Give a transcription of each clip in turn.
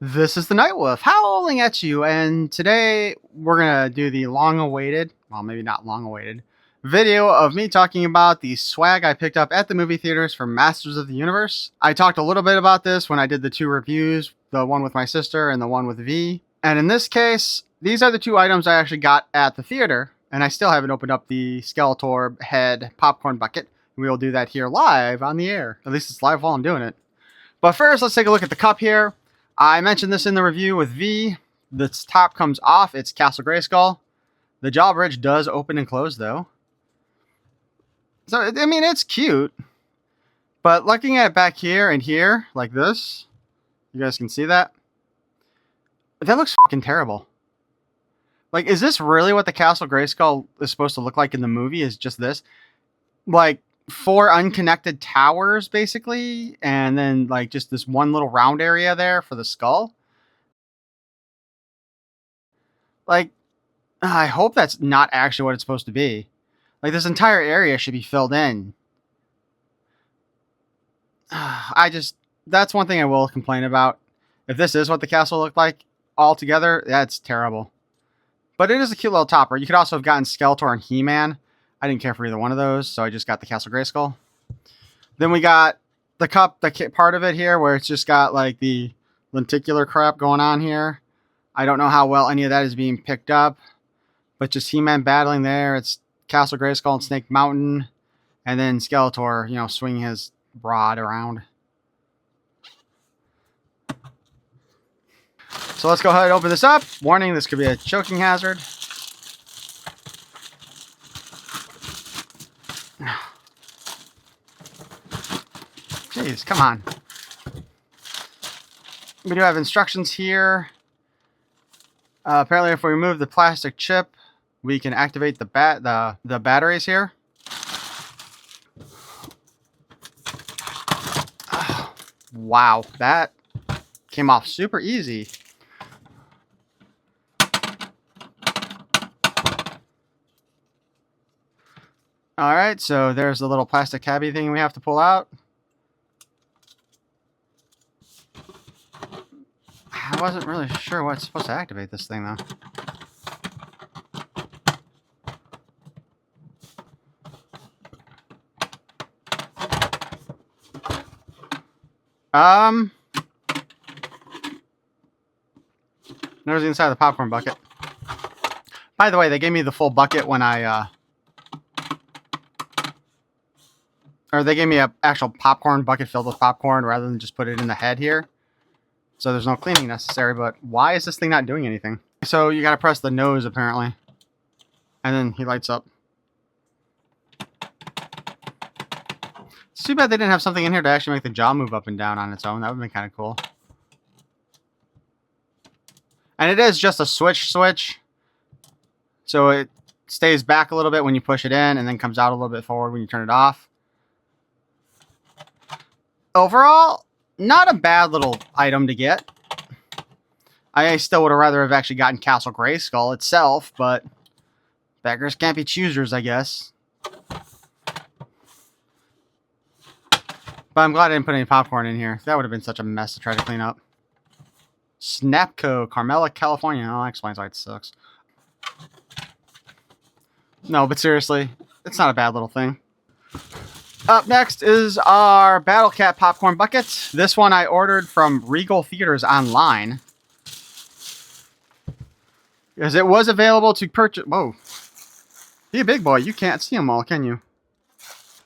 This is the Night Wolf howling at you, and today we're gonna do the long-awaited, well, maybe not long-awaited, video of me talking about the swag I picked up at the movie theaters for Masters of the Universe. I talked a little bit about this when I did the two reviews, the one with my sister and the one with V. And in this case, these are the two items I actually got at the theater, and I still haven't opened up the Skeletor head popcorn bucket. We will do that here live on the air. At least it's live while I'm doing it. But first, let's take a look at the cup here. I mentioned this in the review with V. This top comes off. It's Castle Grayskull. The jaw bridge does open and close, though. So, I mean, it's cute. But looking at it back here and here, like this, you guys can see that? That looks fucking terrible. Like, is this really what the Castle Grayskull is supposed to look like in the movie? Is just this? Like, 4 unconnected towers, basically, and then like just this one little round area there for the skull. Like, I hope that's not actually what it's supposed to be. Like, this entire area should be filled in. That's one thing I will complain about. If this is what the castle looked like altogether, that's terrible. But it is a cute little topper. You could also have gotten Skeletor and He-Man. I didn't care for either one of those, so I just got the Castle Grayskull. Then we got the cup, the part of it here, where it's just got like the lenticular crap going on here. I don't know how well any of that is being picked up, but just He-Man battling there. It's Castle Grayskull and Snake Mountain, and then Skeletor, you know, swinging his rod around. So let's go ahead and open this up. Warning, this could be a choking hazard. Jeez, come on. We do have instructions here. Apparently, if we remove the plastic chip, we can activate the batteries here. Wow, that came off super easy. All right, so there's the little plastic tabby thing we have to pull out. I wasn't really sure what's supposed to activate this thing, though. There's the inside of the popcorn bucket. By the way, they gave me the full bucket when or they gave me an actual popcorn bucket filled with popcorn rather than just put it in the head here. So there's no cleaning necessary, but why is this thing not doing anything? So you gotta press the nose, apparently. And then he lights up. It's too bad they didn't have something in here to actually make the jaw move up and down on its own. That would have been kind of cool. And it is just a switch. So it stays back a little bit when you push it in and then comes out a little bit forward when you turn it off. Overall, not a bad little item to get. I still would have rather have actually gotten Castle Grayskull itself, but beggars can't be choosers, I guess. But I'm glad I didn't put any popcorn in here. That would have been such a mess to try to clean up. Snapco, Carmela, California. Oh, that explains why it sucks. No, but seriously, it's not a bad little thing. Up next is our Battle Cat popcorn bucket. This one I ordered from Regal Theaters online. Because it was available to purchase. Whoa. Be a big boy. You can't see them all, can you?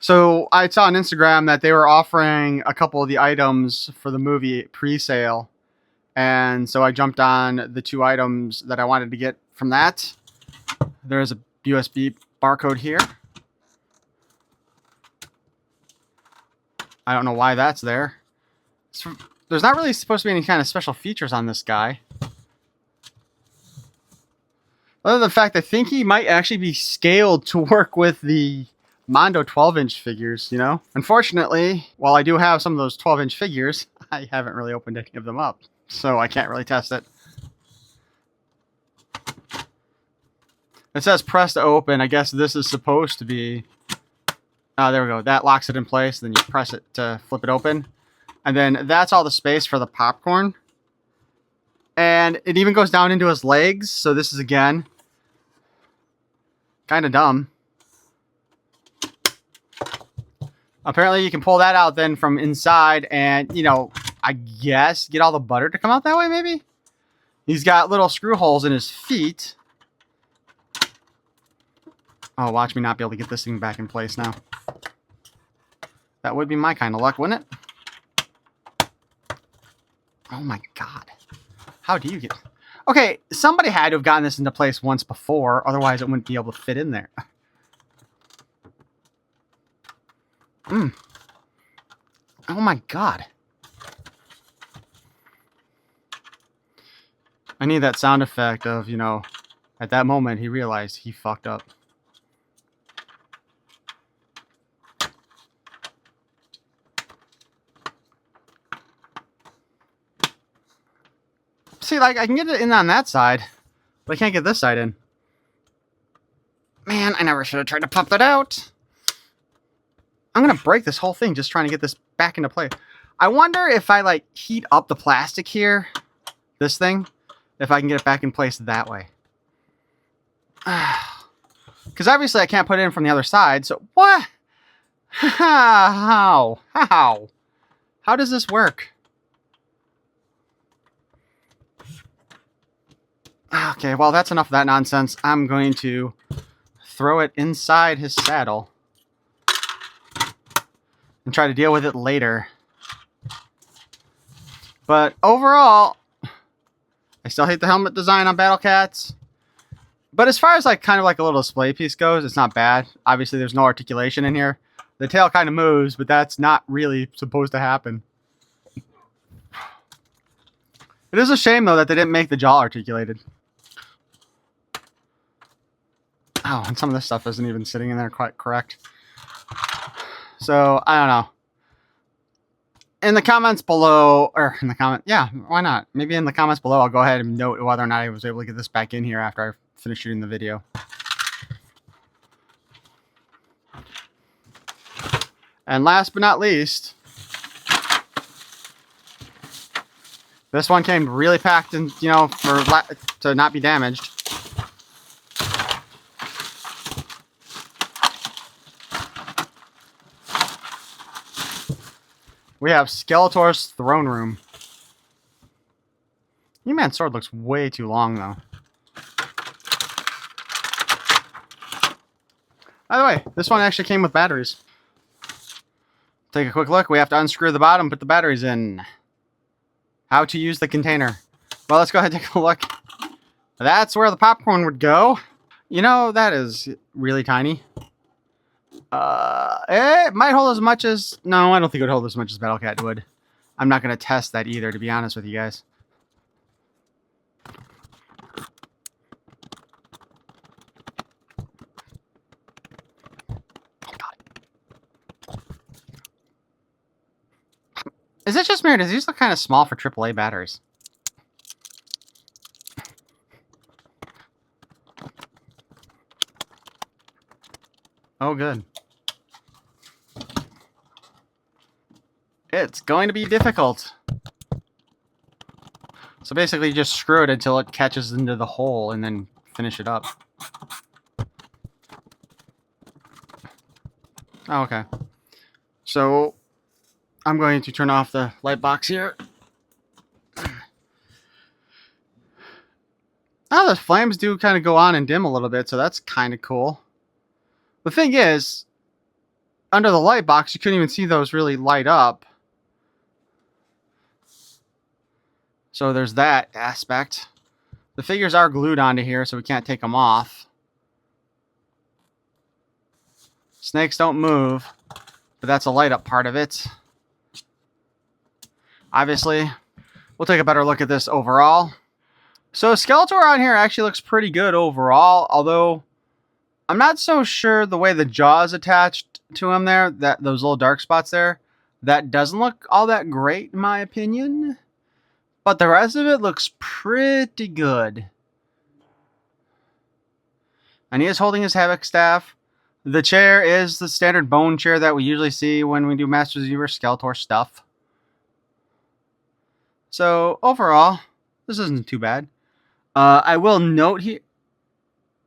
So I saw on Instagram that they were offering a couple of the items for the movie pre-sale. And so I jumped on the 2 items that I wanted to get from that. There's a USB barcode here. I don't know why that's there. There's not really supposed to be any kind of special features on this guy. Other than the fact I think he might actually be scaled to work with the Mondo 12-inch figures, you know? Unfortunately, while I do have some of those 12-inch figures, I haven't really opened any of them up. So I can't really test it. It says press to open. I guess this is supposed to be... there we go. That locks it in place. Then you press it to flip it open. And then that's all the space for the popcorn. And it even goes down into his legs. So this is, again, kind of dumb. Apparently you can pull that out then from inside and, you know, I guess get all the butter to come out that way, maybe? He's got little screw holes in his feet. Oh, watch me not be able to get this thing back in place now. That would be my kind of luck, wouldn't it? Oh my god. How do you get... Okay, somebody had to have gotten this into place once before, otherwise it wouldn't be able to fit in there. Oh my god. I need that sound effect of, you know, at that moment he realized he fucked up. See, like, I can get it in on that side, but I can't get this side in. Man, I never should have tried to pop that out. I'm going to break this whole thing just trying to get this back into play. I wonder if I, like, heat up the plastic here, this thing, if I can get it back in place that way. Because obviously I can't put it in from the other side, so what? How? How does this work? Okay, well, that's enough of that nonsense. I'm going to throw it inside his saddle and try to deal with it later. But overall, I still hate the helmet design on Battle Cats. But as far as like kind of like a little display piece goes, it's not bad. Obviously, there's no articulation in here. The tail kind of moves, but that's not really supposed to happen. It is a shame, though, that they didn't make the jaw articulated. Oh, and some of this stuff isn't even sitting in there quite correct. So, I don't know. In the comments below, or in the comment, yeah, why not? Maybe in the comments below, I'll go ahead and note whether or not I was able to get this back in here after I finish shooting the video. And last but not least, this one came really packed and, you know, to not be damaged. We have Skeletor's throne room. He-Man's sword looks way too long, though. By the way, this one actually came with batteries. Take a quick look. We have to unscrew the bottom, put the batteries in. How to use the container. Well, let's go ahead and take a look. That's where the popcorn would go. You know, that is really tiny. It might hold as much as... No, I don't think it would hold as much as Battle Cat would. I'm not going to test that either, to be honest with you guys. Oh, God. Is it just me, or does these look kind of small for AAA batteries? Oh, good. It's going to be difficult. So basically, you just screw it until it catches into the hole and then finish it up. Oh, okay. So I'm going to turn off the light box here. Oh, the flames do kind of go on and dim a little bit, so that's kind of cool. The thing is, under the light box, you couldn't even see those really light up. So there's that aspect. The figures are glued onto here, so we can't take them off. Snakes don't move, but that's a light up part of it. Obviously, we'll take a better look at this overall. So Skeletor on here actually looks pretty good overall, although I'm not so sure the way the jaw is attached to him there, that those little dark spots there, that doesn't look all that great in my opinion. But the rest of it looks pretty good. And he is holding his Havoc staff. The chair is the standard bone chair that we usually see when we do Masters of the Universe Skeletor stuff. So overall, This isn't too bad. I will note here,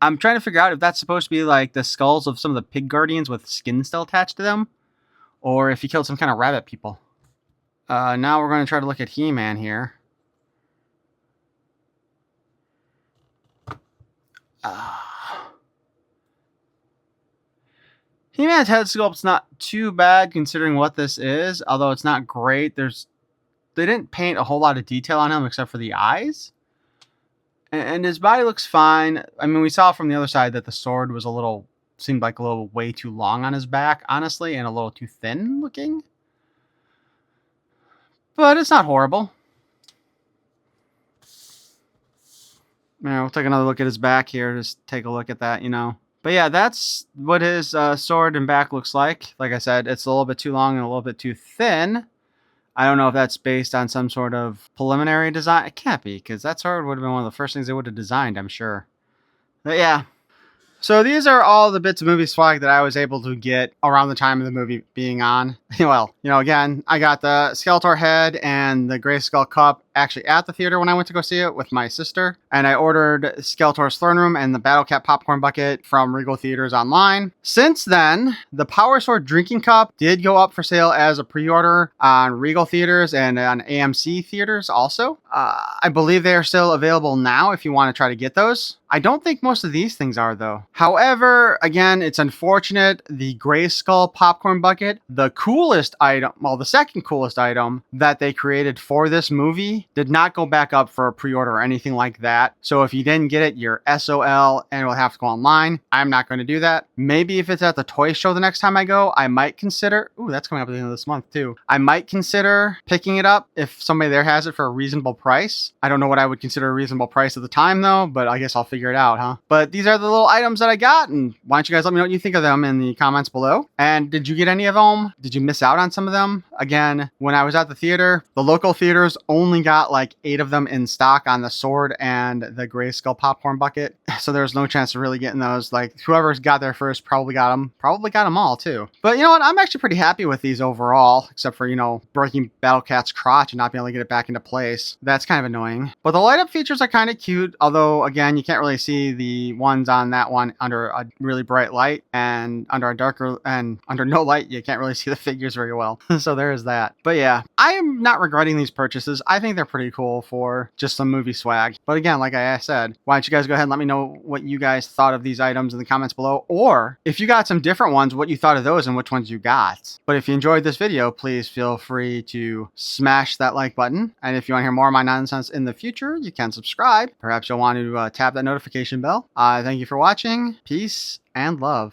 I'm trying to figure out if that's supposed to be like the skulls of some of the pig guardians with skin still attached to them, or if he killed some kind of rabbit people. Now we're going to try to look at He-Man here. He-Man's head sculpt's not too bad considering what this is, although it's not great. They didn't paint a whole lot of detail on him except for the eyes. And his body looks fine. I mean, we saw from the other side that the sword was seemed like a little way too long on his back, honestly, and a little too thin looking. But it's not horrible. We'll take another look at his back here. Just take a look at that, But yeah, that's what his sword and back looks like. Like I said, it's a little bit too long and a little bit too thin. I don't know if that's based on some sort of preliminary design. It can't be, because that sword would have been one of the first things they would have designed, I'm sure. But yeah. So these are all the bits of movie swag that I was able to get around the time of the movie being on. Well, again, I got the Skeletor head and the Grayskull cup actually at the theater when I went to go see it with my sister. And I ordered Skeletor's throne room and the Battle Cat popcorn bucket from Regal Theaters online. Since then, the Power Sword drinking cup did go up for sale as a pre-order on Regal Theaters and on AMC Theaters also. I believe they are still available now if you want to try to get those. I don't think most of these things are, though. However, again, it's unfortunate. The Grayskull popcorn bucket, the coolest item, well, the second coolest item that they created for this movie, did not go back up for a pre-order or anything like that. So if you didn't get it, you're SOL and will have to go online. I'm not going to do that. Maybe if it's at the toy show the next time I go, I might consider... Ooh, that's coming up at the end of this month, too. I might consider picking it up if somebody there has it for a reasonable price. I don't know what I would consider a reasonable price at the time, though, but I guess I'll figure it out, huh? But these are the little items that I got, and why don't you guys let me know what you think of them in the comments below. And did you get any of them? Did you miss out on some of them? Again, when I was at the theater, the local theaters only got like 8 of them in stock on the sword and the Grayskull popcorn bucket. So there was no chance of really getting those. Like, whoever's got there first probably got them. Probably got them all, too. But you know what? I'm actually pretty happy with these overall, except for, breaking Battle Cat's crotch and not being able to get it back into place. That's kind of annoying. But the light up features are kind of cute, although, again, you can't really see the ones on that one under a really bright light, and under no light, you can't really see the figures very well. So there is that. But yeah, I am not regretting these purchases. I think they're pretty cool for just some movie swag. But again, like I said, why don't you guys go ahead and let me know what you guys thought of these items in the comments below, or if you got some different ones, what you thought of those and which ones you got. But if you enjoyed this video, please feel free to smash that like button. And if you want to hear more of my nonsense in the future, you can subscribe. Perhaps you'll want to tap that notification bell. Thank you for watching. Peace and love.